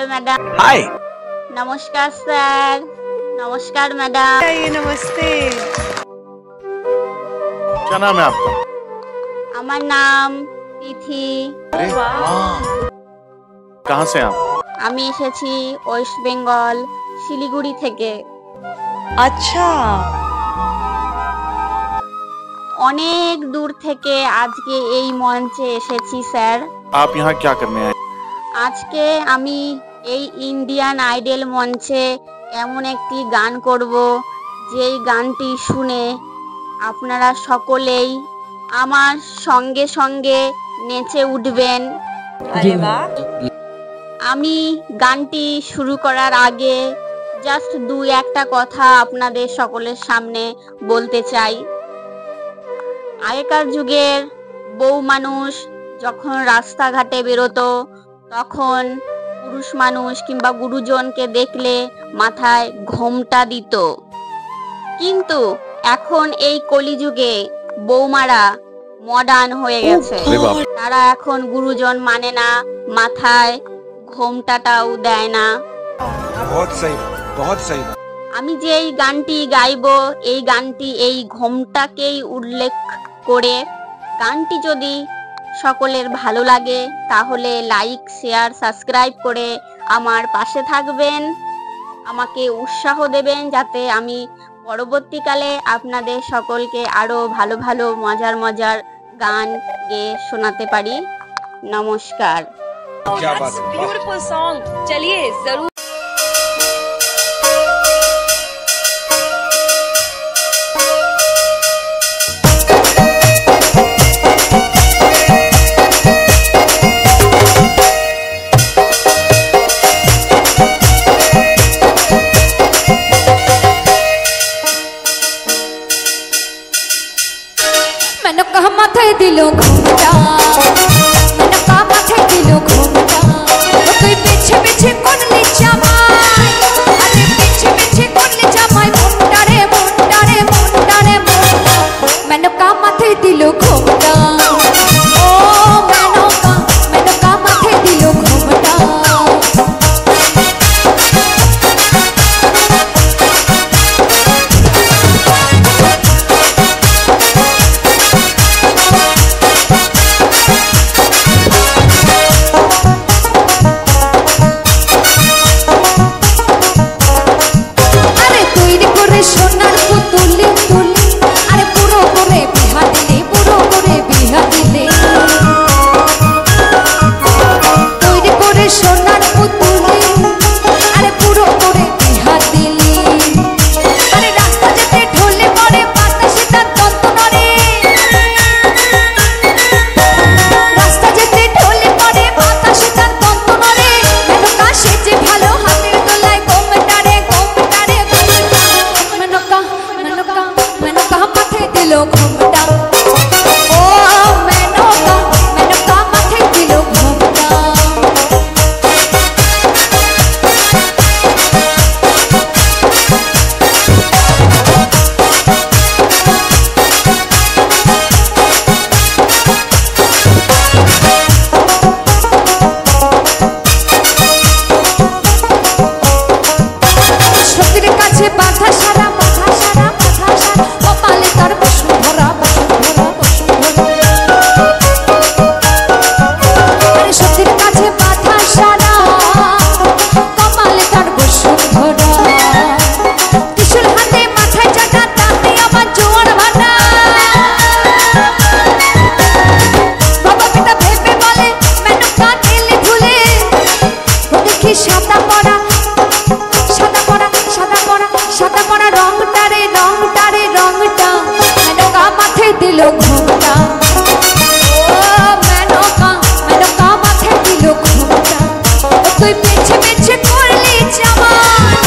Hello madam. हाय। नमस्कार sir. नमस्कार madam. नमस्ते। क्या नाम है आपका? আমার নাম তিথি। कहाँ से आप? আমি এসেছি ওয়েস্ট বেঙ্গল শিলিগুড়ি থেকে। আচ্ছা, অনেক দূর থেকে আজকে এই মঞ্চে এসেছি স্যার। आप यहाँ क्या करने आए? আজকে আমি এই ইন্ডিয়ান আইডল মঞ্চে এমন একটি গান করব, যেই গানটি শুনে আপনারা সকলেই আমার সঙ্গে সঙ্গে নেচে উঠবেন। আরে বাহ। আমি গানটি শুরু করার আগে জাস্ট একটা কথা আপনাদের সকলের সামনে বলতে চাই। আগেকার যুগের বউ মানুষ যখন রাস্তাঘাটে বেরোতো, তখন পুরুষ মানুষ কিংবা গুরুজনকে দেখলে মাথায় ঘোমটা দিত। কিন্তু এখন এই কলিযুগে বৌমারা মডার্ন হয়ে গেছে, তারা এখন গুরুজন মানে না, মাথায় ঘোমটাটাও দেয় না। बहुत सही, बहुत सही। আমি যে এই গানটি গাইবো, এই গানটি এই ঘোমটাকেই উল্লেখ করে। গানটি যদি সকলের ভালো লাগে তাহলে লাইক, শেয়ার, সাবস্ক্রাইব করে আমার পাশে থাকবেন, আমাকে উৎসাহ দেবেন, যাতে আমি পরবর্তীকালে আপনাদের সকলকে আরো ভালো ভালো মজার মজার গান গেয়ে শোনাতে পারি। নমস্কার। क्या बात है। ब्यूटीफुल सॉन्ग, चलिए जरूर। मैंने कहा माथे दिलो घूमता, मैंने कहा माथे दिलो घूमता, कोई पीछे पीछे कौन ले जामाई, अरे पीछे पीछे कौन ले जामाई, मुंडा रे मुंडा रे मुंडा रे मुंडा। मैंने कहा माथे दिलो घूमता, ओ मैंने कहा माथे दिलो घूमता। সোনার পুতুলি তুলি, আরে পুরো করে বিহা দিলে, পুরো করে বিহা দিলে, তৈরি করে সোনার পুতুলি, আরে পুরো করে বিহা দিলি। আরে রাস্তা যেতে ঢলে পড়ে বাতাসে তার তন্ত নড়ে, রাস্তা যেতে ঢলে পড়ে বাতাসে তার তন্ত নড়ে। মেনকা সেজে ভালো হাতের দোলায় গোমটারে গোমটারে গোমটা। मैंने कहा माथे दिलो घूमटा, ओ मैंने कहा माथे दिलो घूमटा। সত্যির কাছে বাধা সারা বাধা সারা বাধা সারা, কপালে তার বসুন্ধরা বসুন্ধরা বসুন্ধরা। আরে সত্যির কাছে বাধা সারা, কপালে তার বসুন্ধরা। ত্রিশূল হাতে মাথায় চাটা, তাতে আবার জোয়ার ভাটা। বাবা পিতা ভেবে বলে মেনকা ঢেলে ঢুলে, ও দেখি সাদা পড়া সাদা পড়া সাদা পড়া সাদা পড়া রংটারে রংটারে রংটা। মেনকা মাথে দিল ঘুমটা, ও মেনকা মাথে দিল ঘুমটা। তুই পেছে পেছে করলি জামাই,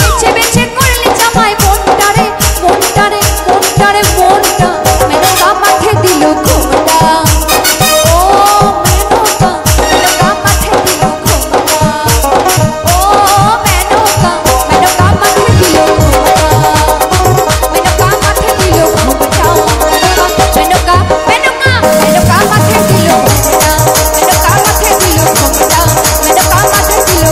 পেছে পেছে করলি জামাই, মনটারে মনটারে মনটারে মনটা। মেনকা মাথে দিল ঘুমটা, ও মেনকা মাথে দিল ঘুমটা, ও মেনকা মাথে দিল ঘুমটা, মেনকা মাথে দিল ঘুমটা, মেনকা মেনকা মেনকা মাথে দিল ঘুমটা, মেনকা মাথে দিল ঘুমটা, মেনকা মাথে দিল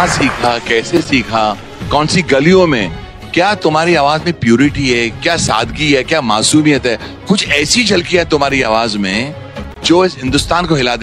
कहाँ सीखा, कैसे सीखा, कौन सी गलियों में, क्या तुम्हारी आवाज में प्यूरिटी है, क्या सादगी है, क्या मासूमियत है, कुछ ऐसी झलकियां तुम्हारी आवाज में जो इस हिंदुस्तान को हिला